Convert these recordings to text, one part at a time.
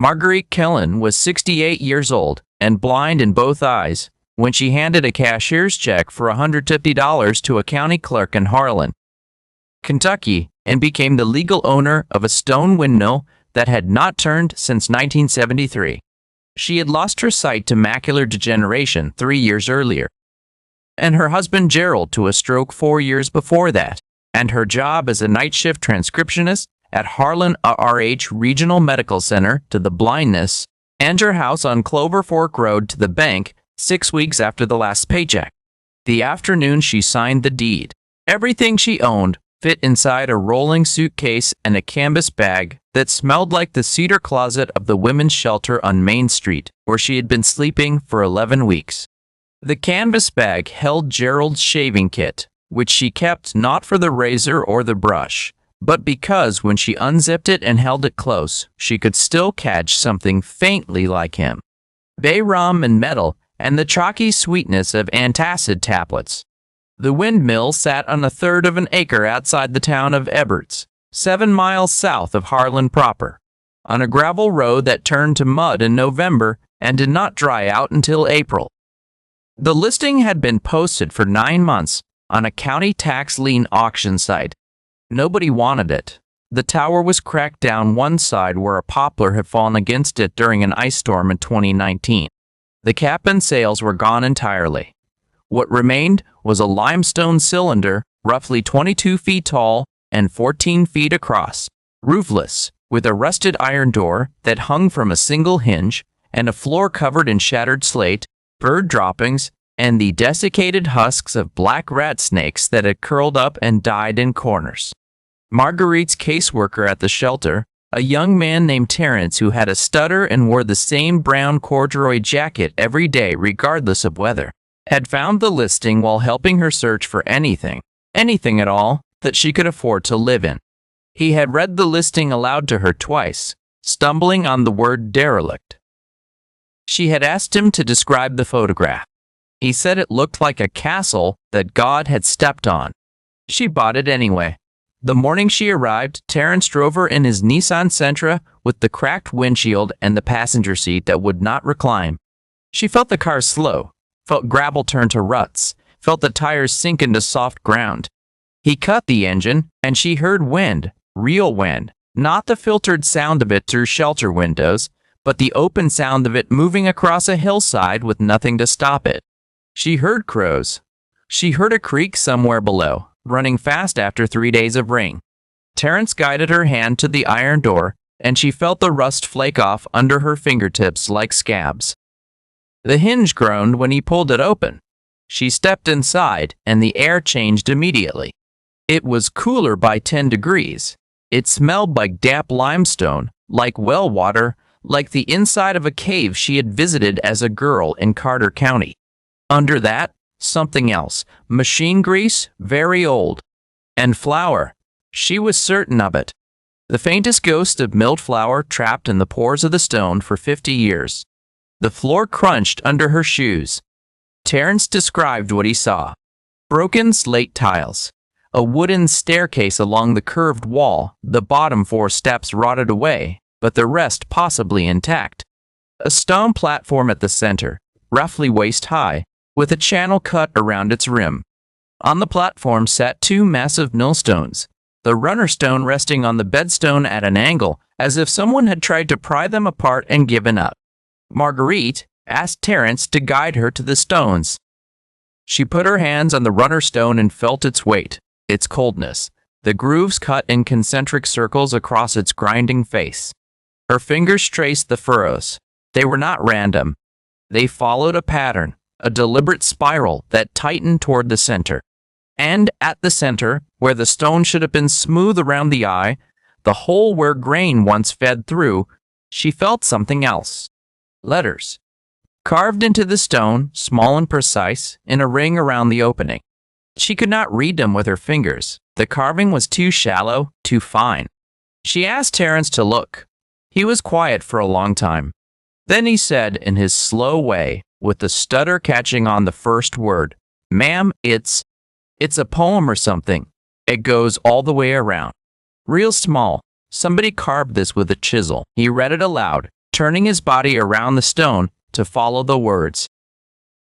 Marguerite Kellen was 68 years old and blind in both eyes when she handed a cashier's check for $150 to a county clerk in Harlan, Kentucky, and became the legal owner of a stone windmill that had not turned since 1973. She had lost her sight to macular degeneration 3 years earlier, and her husband Gerald to a stroke 4 years before that, and her job as a night shift transcriptionist at Harlan RH Regional Medical Center to the blindness, and her house on Clover Fork Road to the bank 6 weeks after the last paycheck. The afternoon she signed the deed. Everything she owned fit inside a rolling suitcase and a canvas bag that smelled like the cedar closet of the women's shelter on Main Street, where she had been sleeping for 11 weeks. The canvas bag held Gerald's shaving kit, which she kept not for the razor or the brush, but because when she unzipped it and held it close, she could still catch something faintly like him. Bay rum and metal, and the chalky sweetness of antacid tablets. The windmill sat on 1/3 of an acre outside the town of Eberts, 7 miles south of Harlan proper, on a gravel road that turned to mud in November and did not dry out until April. The listing had been posted for 9 months on a county tax lien auction site. Nobody wanted it. The tower was cracked down one side where a poplar had fallen against it during an ice storm in 2019. The cap and sails were gone entirely. What remained was a limestone cylinder, roughly 22 feet tall and 14 feet across, roofless, with a rusted iron door that hung from a single hinge, and a floor covered in shattered slate, bird droppings, and the desiccated husks of black rat snakes that had curled up and died in corners. Marguerite's caseworker at the shelter, a young man named Terrence who had a stutter and wore the same brown corduroy jacket every day regardless of weather, had found the listing while helping her search for anything at all, that she could afford to live in. He had read the listing aloud to her twice, stumbling on the word derelict. She had asked him to describe the photograph. He said it looked like a castle that God had stepped on. She bought it anyway. The morning she arrived, Terrence drove her in his Nissan Sentra with the cracked windshield and the passenger seat that would not recline. She felt the car slow, felt gravel turn to ruts, felt the tires sink into soft ground. He cut the engine, and she heard wind, real wind, not the filtered sound of it through shelter windows, but the open sound of it moving across a hillside with nothing to stop it. She heard crows. She heard a creek somewhere below, running fast after 3 days of rain. Terrence guided her hand to the iron door, and she felt the rust flake off under her fingertips like scabs. The hinge groaned when he pulled it open. She stepped inside, and the air changed immediately. It was cooler by 10 degrees. It smelled like damp limestone, like well water, like the inside of a cave she had visited as a girl in Carter County. Under that, something else, machine grease, very old, and flour. She was certain of it. The faintest ghost of milled flour trapped in the pores of the stone for 50 years. The floor crunched under her shoes. Terrence described what he saw. Broken slate tiles. A wooden staircase along the curved wall, the bottom 4 steps rotted away, but the rest possibly intact. A stone platform at the center, roughly waist-high, with a channel cut around its rim. On the platform sat 2 massive millstones, the runner stone resting on the bedstone at an angle, as if someone had tried to pry them apart and given up. Marguerite asked Terrence to guide her to the stones. She put her hands on the runner stone and felt its weight, its coldness, the grooves cut in concentric circles across its grinding face. Her fingers traced the furrows. They were not random. They followed a pattern, a deliberate spiral that tightened toward the center. And at the center, where the stone should have been smooth around the eye, the hole where grain once fed through, she felt something else. Letters. Carved into the stone, small and precise, in a ring around the opening. She could not read them with her fingers. The carving was too shallow, too fine. She asked Terrence to look. He was quiet for a long time. Then he said in his slow way, with the stutter catching on the first word, "Ma'am, it's a poem or something. It goes all the way around. Real small. Somebody carved this with a chisel." He read it aloud, turning his body around the stone to follow the words.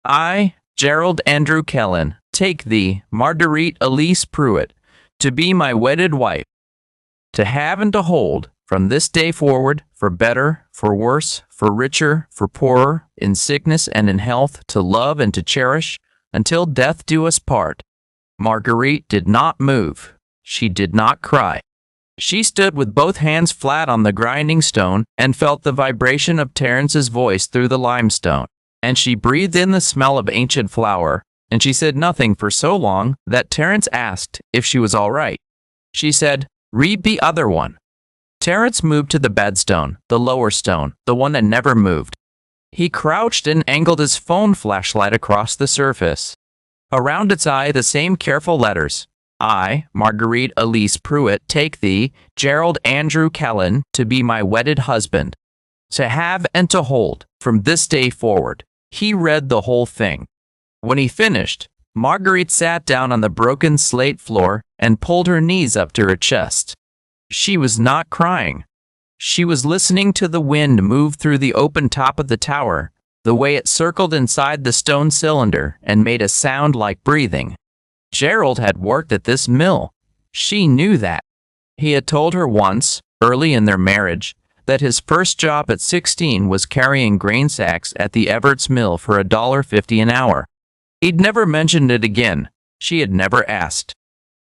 I, Gerald Andrew Kellen, take thee, Marguerite Elise Pruitt, to be my wedded wife, to have and to hold, from this day forward, for better, for worse, for richer, for poorer, in sickness and in health, to love and to cherish, until death do us part. Marguerite did not move. She did not cry. She stood with both hands flat on the grinding stone and felt the vibration of Terence's voice through the limestone. And she breathed in the smell of ancient flower, and she said nothing for so long that Terence asked if she was all right. She said, "Read the other one." Terence moved to the bedstone, the lower stone, the one that never moved. He crouched and angled his phone flashlight across the surface. Around its eye, the same careful letters. I, Marguerite Elise Pruitt, take thee, Gerald Andrew Kellen, to be my wedded husband, to have and to hold, from this day forward. He read the whole thing. When he finished, Marguerite sat down on the broken slate floor and pulled her knees up to her chest. She was not crying. She was listening to the wind move through the open top of the tower, the way it circled inside the stone cylinder and made a sound like breathing. Gerald had worked at this mill. She knew that. He had told her once, early in their marriage, that his first job at 16 was carrying grain sacks at the Everett's mill for $1.50 an hour. He'd never mentioned it again. She had never asked.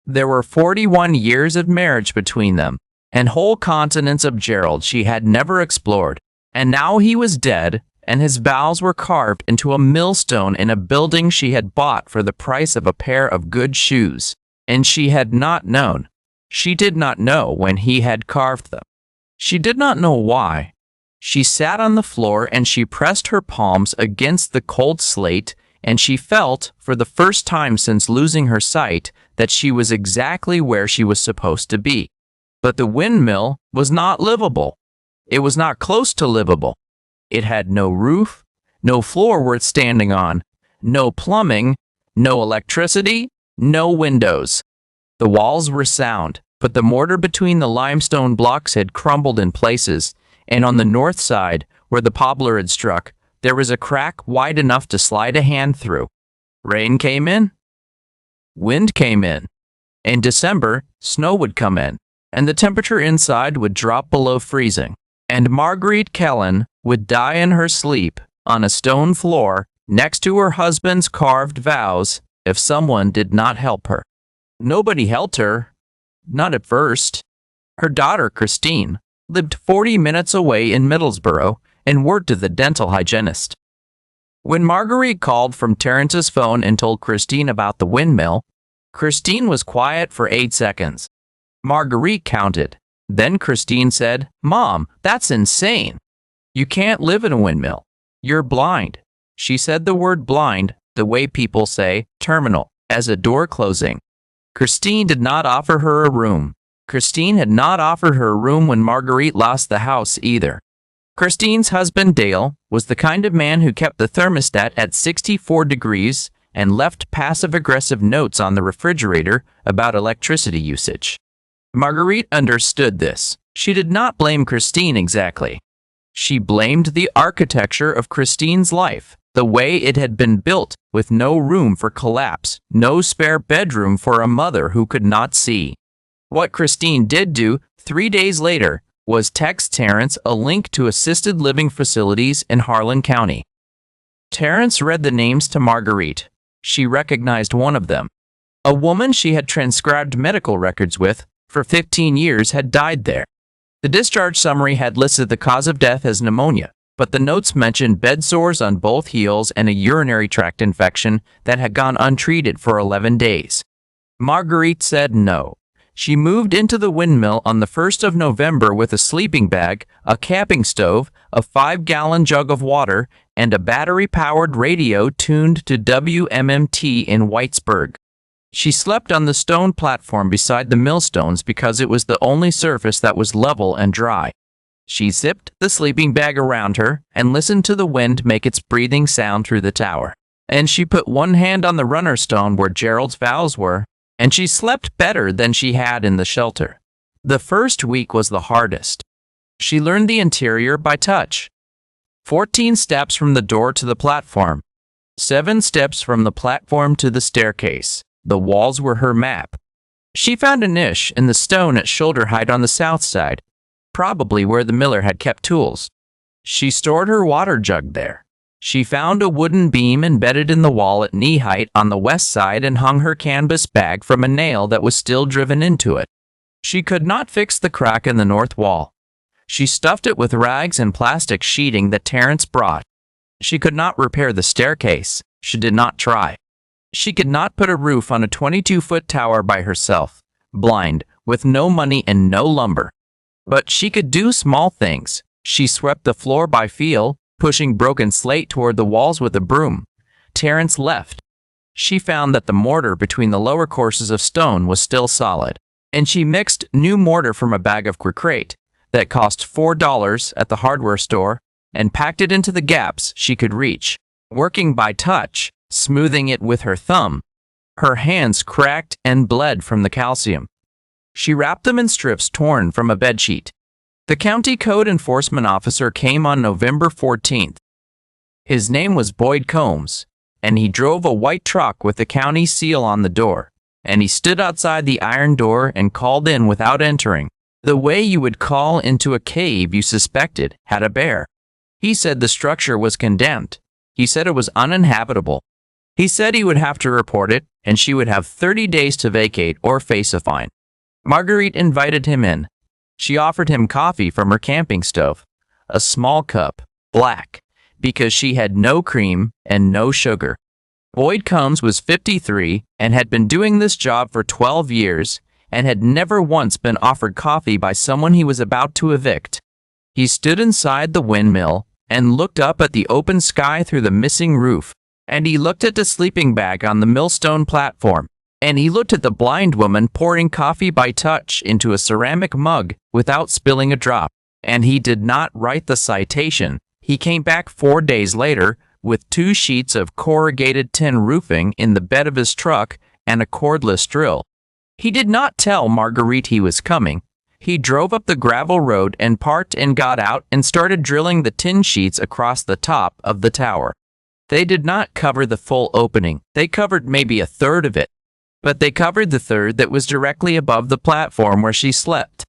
There were 41 years of marriage between them, and whole continents of Gerald she had never explored. And now he was dead, and his vows were carved into a millstone in a building she had bought for the price of a pair of good shoes. And she had not known. She did not know when he had carved them. She did not know why. She sat on the floor and she pressed her palms against the cold slate, and she felt, for the first time since losing her sight, that she was exactly where she was supposed to be. But the windmill was not livable. It was not close to livable. It had no roof, no floor worth standing on, no plumbing, no electricity, no windows. The walls were sound, but the mortar between the limestone blocks had crumbled in places, and on the north side, where the poplar had struck, there was a crack wide enough to slide a hand through. Rain came in. Wind came in. In December, snow would come in, and the temperature inside would drop below freezing. And Marguerite Kellen would die in her sleep on a stone floor next to her husband's carved vows if someone did not help her. Nobody helped her, not at first. Her daughter, Christine, lived 40 minutes away in Middlesbrough and worked as a dental hygienist. When Marguerite called from Terence's phone and told Christine about the windmill, Christine was quiet for 8 seconds. Marguerite counted. Then Christine said, "Mom, that's insane. You can't live in a windmill. You're blind." She said the word blind, the way people say terminal, as a door closing. Christine did not offer her a room. Christine had not offered her a room when Marguerite lost the house either. Christine's husband, Dale, was the kind of man who kept the thermostat at 64 degrees and left passive-aggressive notes on the refrigerator about electricity usage. Marguerite understood this. She did not blame Christine exactly. She blamed the architecture of Christine's life, the way it had been built, with no room for collapse, no spare bedroom for a mother who could not see. What Christine did do 3 days later was text Terence a link to assisted living facilities in Harlan County. Terence read the names to Marguerite. She recognized one of them. A woman she had transcribed medical records with for 15 years had died there. The discharge summary had listed the cause of death as pneumonia, but the notes mentioned bed sores on both heels and a urinary tract infection that had gone untreated for 11 days. Marguerite said no. She moved into the windmill on the 1st of November with a sleeping bag, a camping stove, a 5-gallon jug of water, and a battery-powered radio tuned to WMMT in Whitesburg. She slept on the stone platform beside the millstones because it was the only surface that was level and dry. She zipped the sleeping bag around her and listened to the wind make its breathing sound through the tower. And she put one hand on the runner stone where Gerald's vows were, and she slept better than she had in the shelter. The first week was the hardest. She learned the interior by touch. 14 steps from the door to the platform. 7 steps from the platform to the staircase. The walls were her map. She found a niche in the stone at shoulder height on the south side, probably where the miller had kept tools. She stored her water jug there. She found a wooden beam embedded in the wall at knee height on the west side and hung her canvas bag from a nail that was still driven into it. She could not fix the crack in the north wall. She stuffed it with rags and plastic sheeting that Terence brought. She could not repair the staircase. She did not try. She could not put a roof on a 22-foot tower by herself, blind, with no money and no lumber. But she could do small things. She swept the floor by feel, pushing broken slate toward the walls with a broom. Terence left. She found that the mortar between the lower courses of stone was still solid, and she mixed new mortar from a bag of quickrate that cost $4 at the hardware store and packed it into the gaps she could reach, working by touch, smoothing it with her thumb. Her hands cracked and bled from the calcium. She wrapped them in strips torn from a bedsheet. The county code enforcement officer came on November 14th. His name was Boyd Combs, and he drove a white truck with the county seal on the door, and he stood outside the iron door and called in without entering, the way you would call into a cave you suspected had a bear. He said the structure was condemned. He said it was uninhabitable. He said he would have to report it, and she would have 30 days to vacate or face a fine. Marguerite invited him in. She offered him coffee from her camping stove, a small cup, black, because she had no cream and no sugar. Boyd Combs was 53 and had been doing this job for 12 years and had never once been offered coffee by someone he was about to evict. He stood inside the windmill and looked up at the open sky through the missing roof, and he looked at the sleeping bag on the millstone platform, and he looked at the blind woman pouring coffee by touch into a ceramic mug without spilling a drop, and he did not write the citation. He came back 4 days later with 2 sheets of corrugated tin roofing in the bed of his truck and a cordless drill. He did not tell Marguerite he was coming. He drove up the gravel road and parked and got out and started drilling the tin sheets across the top of the tower. They did not cover the full opening. They covered maybe a third of it, but they covered the third that was directly above the platform where she slept.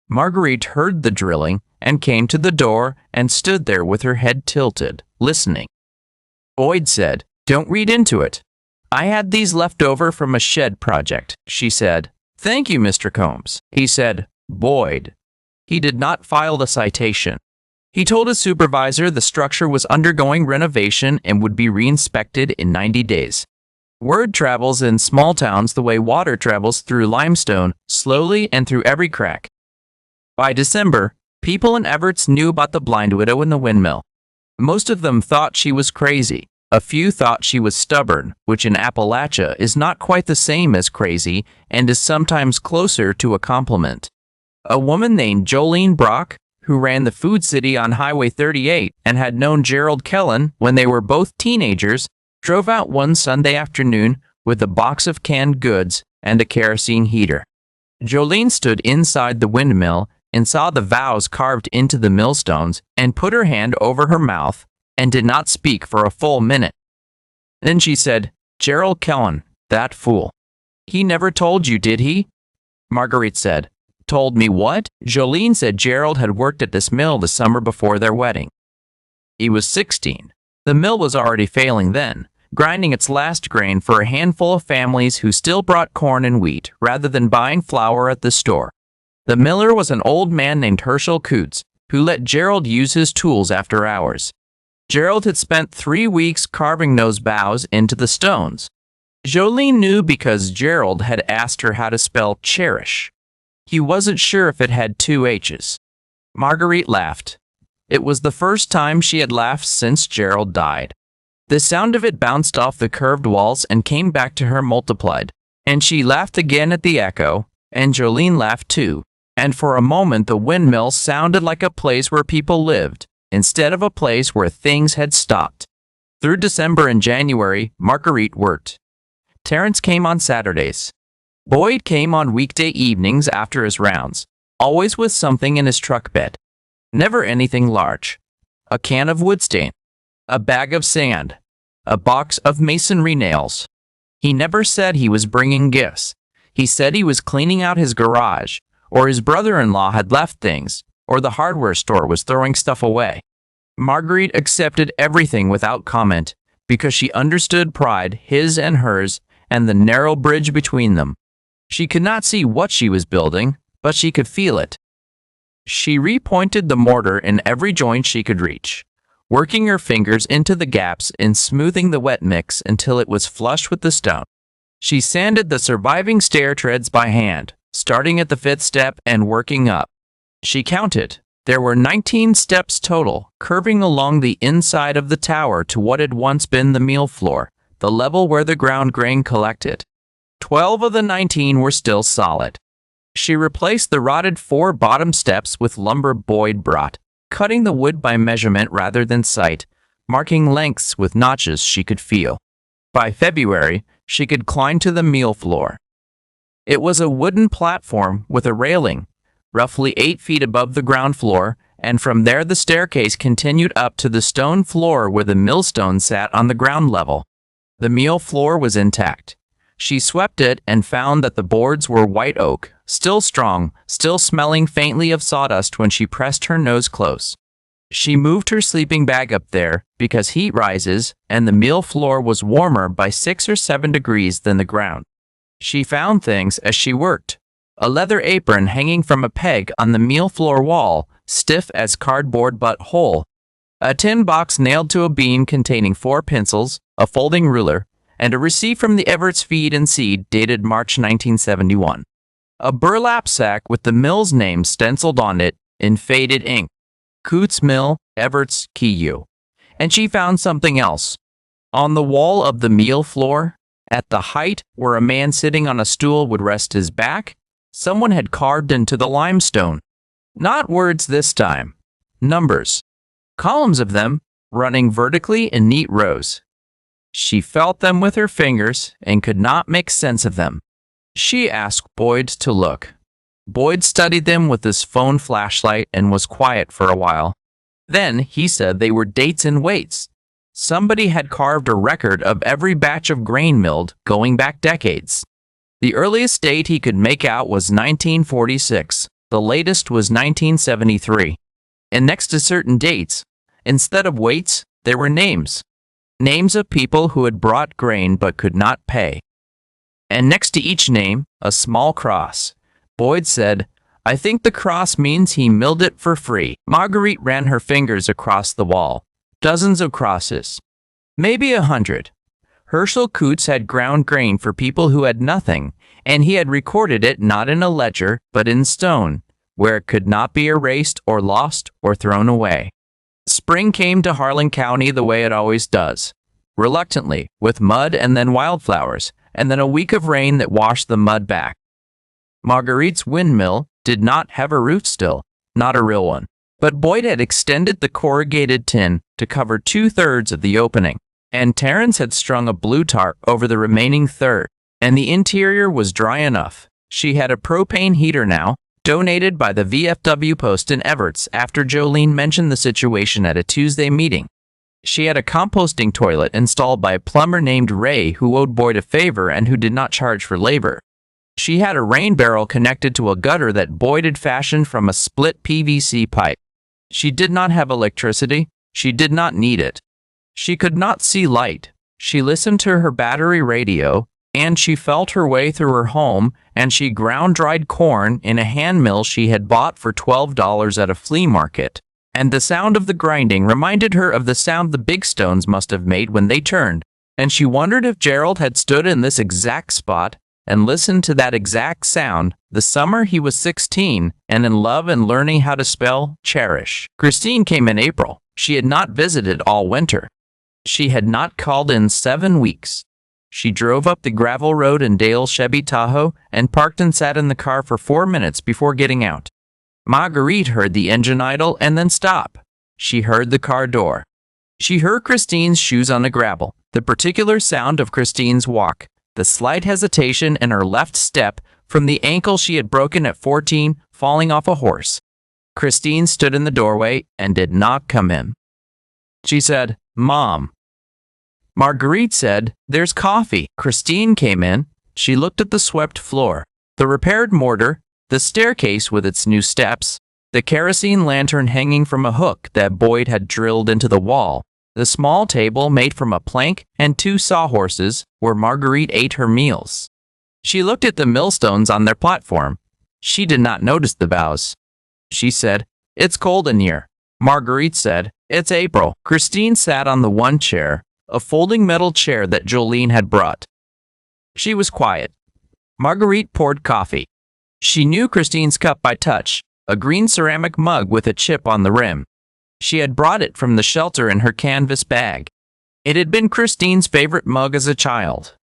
Marguerite heard the drilling and came to the door and stood there with her head tilted, listening. Boyd said, "Don't read into it. I had these left over from a shed project," she said. "Thank you, Mr. Combs," he said. Boyd. He did not file the citation. He told his supervisor the structure was undergoing renovation and would be re-inspected in 90 days. Word travels in small towns the way water travels through limestone, slowly and through every crack. By December, people in Everts knew about the blind widow in the windmill. Most of them thought she was crazy. A few thought she was stubborn, which in Appalachia is not quite the same as crazy and is sometimes closer to a compliment. A woman named Jolene Brock, who ran the Food City on Highway 38 and had known Gerald Kellen when they were both teenagers, drove out one Sunday afternoon with a box of canned goods and a kerosene heater. Jolene stood inside the windmill and saw the vows carved into the millstones and put her hand over her mouth and did not speak for a full minute. Then she said, "Gerald Kellen, that fool. He never told you, did he?" Marguerite said, "Told me what?" Jolene said Gerald had worked at this mill the summer before their wedding. He was 16. The mill was already failing then, grinding its last grain for a handful of families who still brought corn and wheat rather than buying flour at the store. The miller was an old man named Herschel Coots, who let Gerald use his tools after hours. Gerald had spent 3 weeks carving those vows into the stones. Jolene knew because Gerald had asked her how to spell cherish. He wasn't sure if it had 2 H's. Marguerite laughed. It was the first time she had laughed since Gerald died. The sound of it bounced off the curved walls and came back to her multiplied, and she laughed again at the echo, and Jolene laughed too, and for a moment the windmill sounded like a place where people lived, instead of a place where things had stopped. Through December and January, Marguerite worked. Terence came on Saturdays. Boyd came on weekday evenings after his rounds, always with something in his truck bed. Never anything large. A can of wood stain. A bag of sand. A box of masonry nails. He never said he was bringing gifts. He said he was cleaning out his garage, or his brother-in-law had left things, or the hardware store was throwing stuff away. Marguerite accepted everything without comment because she understood pride, his and hers, and the narrow bridge between them. She could not see what she was building, but she could feel it. She repointed the mortar in every joint she could reach, working her fingers into the gaps and smoothing the wet mix until it was flush with the stone. She sanded the surviving stair treads by hand, starting at the 5th step and working up. She counted. There were 19 steps total, curving along the inside of the tower to what had once been the meal floor, the level where the ground grain collected. 12 of the 19 were still solid. She replaced the rotted 4 bottom steps with lumber Boyd brought, cutting the wood by measurement rather than sight, marking lengths with notches she could feel. By February, she could climb to the meal floor. It was a wooden platform with a railing, roughly 8 feet above the ground floor, and from there the staircase continued up to the stone floor where the millstone sat on the ground level. The meal floor was intact. She swept it and found that the boards were white oak, still strong, still smelling faintly of sawdust when she pressed her nose close. She moved her sleeping bag up there because heat rises and the meal floor was warmer by 6 or 7 degrees than the ground. She found things as she worked. A leather apron hanging from a peg on the meal floor wall, stiff as cardboard but whole. A tin box nailed to a beam containing 4 pencils, a folding ruler, and a receipt from the Everts Feed and Seed dated March 1971. A burlap sack with the mill's name stenciled on it in faded ink. Coots Mill, Everts, Keyu. And she found something else. On the wall of the meal floor, at the height where a man sitting on a stool would rest his back, someone had carved into the limestone. Not words this time. Numbers. Columns of them, running vertically in neat rows. She felt them with her fingers and could not make sense of them. She asked Boyd to look. Boyd studied them with his phone flashlight and was quiet for a while. Then he said they were dates and weights. Somebody had carved a record of every batch of grain milled going back decades. The earliest date he could make out was 1946. The latest was 1973. And next to certain dates, instead of weights, there were names. Names of people who had brought grain but could not pay. And next to each name, a small cross. Boyd said, "I think the cross means he milled it for free." Marguerite ran her fingers across the wall. Dozens of crosses. Maybe 100. Herschel Coots had ground grain for people who had nothing, and he had recorded it not in a ledger, but in stone, where it could not be erased or lost or thrown away. Spring came to Harlan County the way it always does. Reluctantly, with mud and then wildflowers, and then a week of rain that washed the mud back. Marguerite's windmill did not have a roof still, not a real one. But Boyd had extended the corrugated tin to cover 2/3 of the opening, and Terence had strung a blue tarp over the remaining third, and the interior was dry enough. She had a propane heater now, donated by the VFW post in Everts after Jolene mentioned the situation at a Tuesday meeting. She had a composting toilet installed by a plumber named Ray who owed Boyd a favor and who did not charge for labor. She had a rain barrel connected to a gutter that Boyd had fashioned from a split PVC pipe. She did not have electricity. She did not need it. She could not see light. She listened to her battery radio, and she felt her way through her home, and she ground dried corn in a hand mill she had bought for $12 at a flea market. And the sound of the grinding reminded her of the sound the big stones must have made when they turned, and she wondered if Gerald had stood in this exact spot and listened to that exact sound the summer he was 16 and in love and learning how to spell cherish. Christine came in April. She had not visited all winter. She had not called in 7 weeks. She drove up the gravel road in Dale's Chevy Tahoe and parked and sat in the car for 4 minutes before getting out. Marguerite heard the engine idle and then stop. She heard the car door. She heard Christine's shoes on the gravel, the particular sound of Christine's walk, the slight hesitation in her left step from the ankle she had broken at 14, falling off a horse. Christine stood in the doorway and did not come in. She said, "Mom." Marguerite said, "There's coffee." Christine came in. She looked at the swept floor, the repaired mortar, the staircase with its new steps, the kerosene lantern hanging from a hook that Boyd had drilled into the wall, the small table made from a plank and 2 sawhorses where Marguerite ate her meals. She looked at the millstones on their platform. She did not notice the vows. She said, "It's cold in here." Marguerite said, "It's April." Christine sat on the one chair, a folding metal chair that Jolene had brought. She was quiet. Marguerite poured coffee. She knew Christine's cup by touch, a green ceramic mug with a chip on the rim. She had brought it from the shelter in her canvas bag. It had been Christine's favorite mug as a child.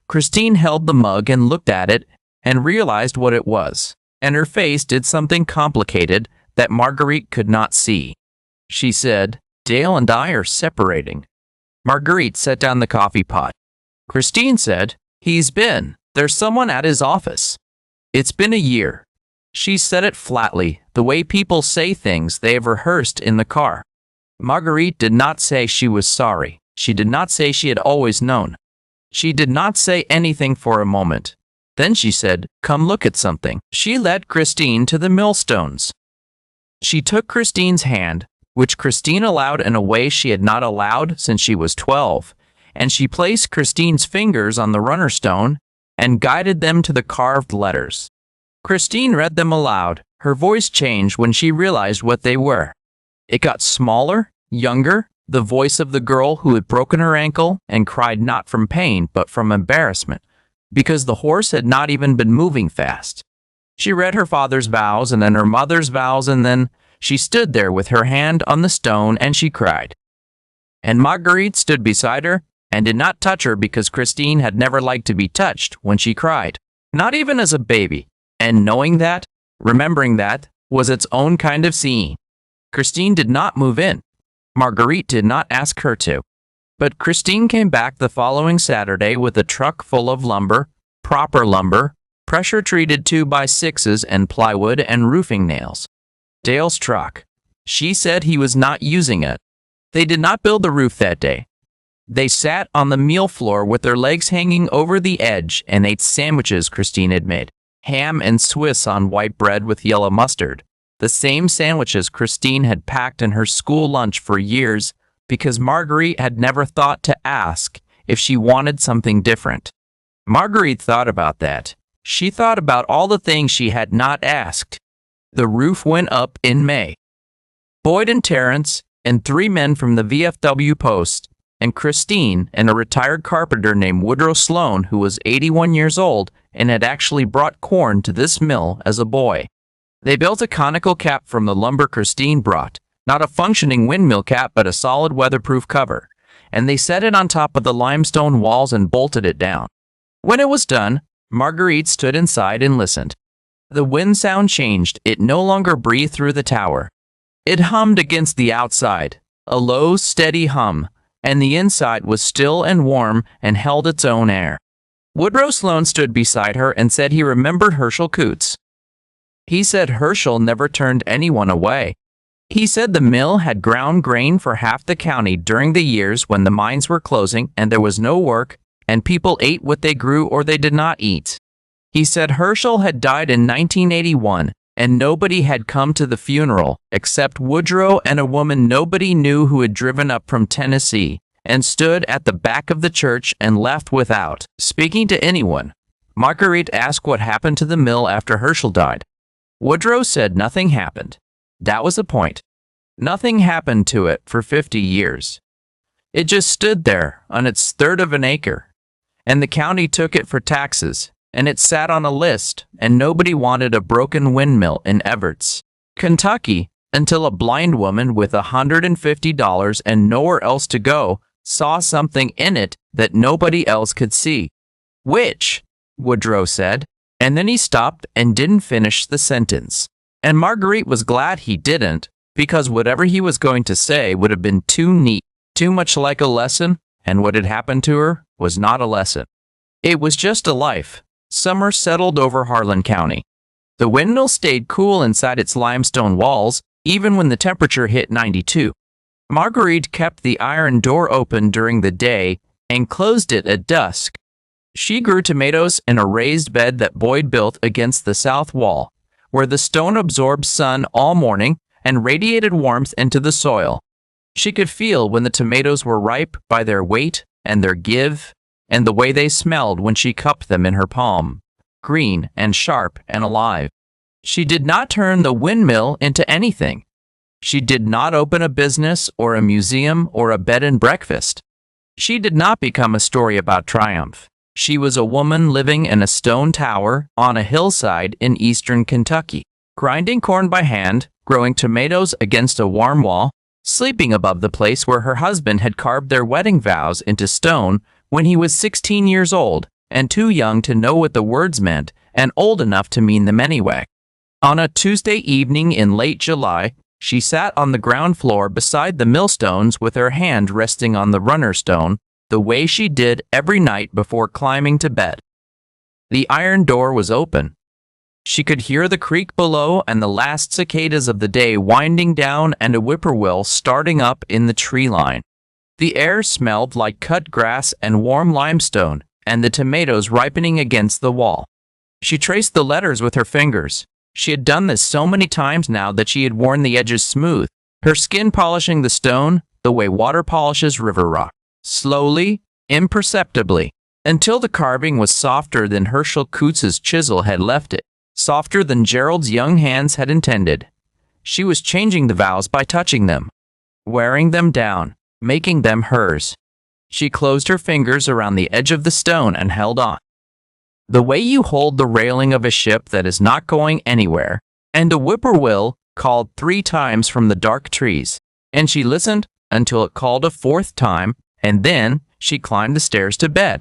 Christine held the mug and looked at it and realized what it was, and her face did something complicated that Marguerite could not see. She said, "Dale and I are separating." Marguerite set down the coffee pot. Christine said, "There's someone at his office. It's been a year." She said it flatly, the way people say things they have rehearsed in the car. Marguerite did not say she was sorry. She did not say she had always known. She did not say anything for a moment. Then she said, "Come look at something." She led Christine to the millstones. She took Christine's hand, which Christine allowed in a way she had not allowed since she was 12, and she placed Christine's fingers on the runner stone and guided them to the carved letters. Christine read them aloud. Her voice changed when she realized what they were. It got smaller, younger, the voice of the girl who had broken her ankle and cried not from pain but from embarrassment, because the horse had not even been moving fast. She read her father's vows and then her mother's vows, and then she stood there with her hand on the stone and she cried. And Marguerite stood beside her and did not touch her because Christine had never liked to be touched when she cried, not even as a baby. And knowing that, remembering that, was its own kind of seeing. Christine did not move in. Marguerite did not ask her to. But Christine came back the following Saturday with a truck full of lumber, proper lumber, pressure-treated 2x6s and plywood and roofing nails. Dale's truck. She said he was not using it. They did not build the roof that day. They sat on the meal floor with their legs hanging over the edge and ate sandwiches Christine had made. Ham and Swiss on white bread with yellow mustard. The same sandwiches Christine had packed in her school lunch for years because Marguerite had never thought to ask if she wanted something different. Marguerite thought about that. She thought about all the things she had not asked. The roof went up in May. Boyd and Terrence and 3 men from the VFW post and Christine and a retired carpenter named Woodrow Sloan, who was 81 years old and had actually brought corn to this mill as a boy. They built a conical cap from the lumber Christine brought, not a functioning windmill cap but a solid weatherproof cover, and they set it on top of the limestone walls and bolted it down. When it was done, Marguerite stood inside and listened. The wind sound changed. It no longer breathed through the tower. It hummed against the outside, a low, steady hum, and the inside was still and warm and held its own air. Woodrow Sloan stood beside her and said he remembered Herschel Coots. He said Herschel never turned anyone away. He said the mill had ground grain for half the county during the years when the mines were closing and there was no work, and people ate what they grew or they did not eat. He said Herschel had died in 1981, and nobody had come to the funeral except Woodrow and a woman nobody knew who had driven up from Tennessee and stood at the back of the church and left without speaking to anyone. Marguerite asked what happened to the mill after Herschel died. Woodrow said nothing happened. That was the point. Nothing happened to it for 50 years. It just stood there on its third of an acre, and the county took it for taxes, and it sat on a list, and nobody wanted a broken windmill in Everts, Kentucky, until a blind woman with $150 and nowhere else to go saw something in it that nobody else could see. Which? Woodrow said, and then he stopped and didn't finish the sentence. And Marguerite was glad he didn't, because whatever he was going to say would have been too neat, too much like a lesson, and what had happened to her was not a lesson. It was just a life. Summer settled over Harlan County. The windmill stayed cool inside its limestone walls, even when the temperature hit 92. Marguerite kept the iron door open during the day and closed it at dusk. She grew tomatoes in a raised bed that Boyd built against the south wall, where the stone absorbed sun all morning and radiated warmth into the soil. She could feel when the tomatoes were ripe by their weight and their give, and the way they smelled when she cupped them in her palm, green and sharp and alive. She did not turn the windmill into anything. She did not open a business or a museum or a bed and breakfast. She did not become a story about triumph. She was a woman living in a stone tower on a hillside in eastern Kentucky, grinding corn by hand, growing tomatoes against a warm wall, sleeping above the place where her husband had carved their wedding vows into stone when he was 16 years old and too young to know what the words meant and old enough to mean them anyway. On a Tuesday evening in late July, she sat on the ground floor beside the millstones with her hand resting on the runner stone, the way she did every night before climbing to bed. The iron door was open. She could hear the creek below and the last cicadas of the day winding down and a whippoorwill starting up in the tree line. The air smelled like cut grass and warm limestone, and the tomatoes ripening against the wall. She traced the letters with her fingers. She had done this so many times now that she had worn the edges smooth, her skin polishing the stone the way water polishes river rock. Slowly, imperceptibly, until the carving was softer than Herschel Coots's chisel had left it, softer than Gerald's young hands had intended. She was changing the vows by touching them, wearing them down, making them hers. She closed her fingers around the edge of the stone and held on. The way you hold the railing of a ship that is not going anywhere, and a whippoorwill called 3 times from the dark trees, and she listened until it called a 4th time, and then she climbed the stairs to bed.